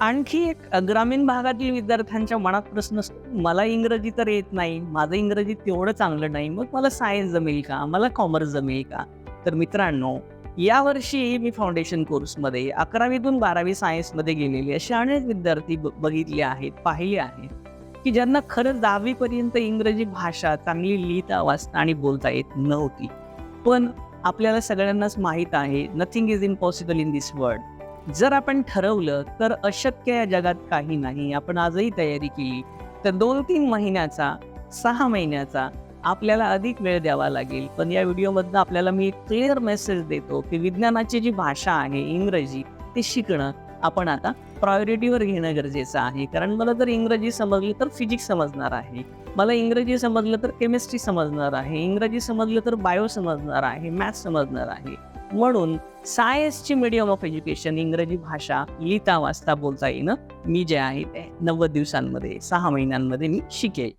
आणखी एक ग्रामीण भागातील विद्यार्थ्यांच्या मनात प्रश्न असतो, मला इंग्रजी तर येत नाही, माझं इंग्रजी तेवढं चांगलं नाही, मग मला सायन्स जमेल का? मला कॉमर्स जमेल का? तर मित्रांनो, यावर्षी मी फाउंडेशन कोर्समध्ये 11वीतून 12वी सायन्समध्ये गेलेले असे अनेक विद्यार्थी बघितले आहेत, पाहिले आहेत, की ज्यांना खरंच 10वी पर्यंत इंग्रजी भाषा चांगली लिहिता, वाचता आणि बोलता येत नव्हती. पण आपल्याला सगळ्यांनाच माहीत आहे, nothing is impossible in this world. जर आपण ठरवलं तर अशक्य या जगात काही नाही. आपण आजही तयारी केली तर 2-3 महिन्याचा, 6 महिन्याचा आपल्याला अधिक वेळ द्यावा लागेल. पण या व्हिडिओमधनं आपल्याला मी एक क्लिअर मेसेज देतो, की विज्ञानाची जी भाषा आहे इंग्रजी, ते शिकणं आपण आता प्रायोरिटीवर घेणं गरजेचं आहे. कारण मला जर इंग्रजी समजली तर फिजिक्स समजणार आहे. मला इंग्रजी समजलं तर केमिस्ट्री समजणार आहे. इंग्रजी समजलं तर बायो समजणार आहे, मॅथ्स समजणार आहे. म्हणून सायन्सची मीडियम ऑफ एज्युकेशन इंग्रजी भाषा लिहिता, वाचता, बोलता येणं मी जे आहे ते 90 दिवसांमध्ये, 6 महिन्यांमध्ये मी शिकेल.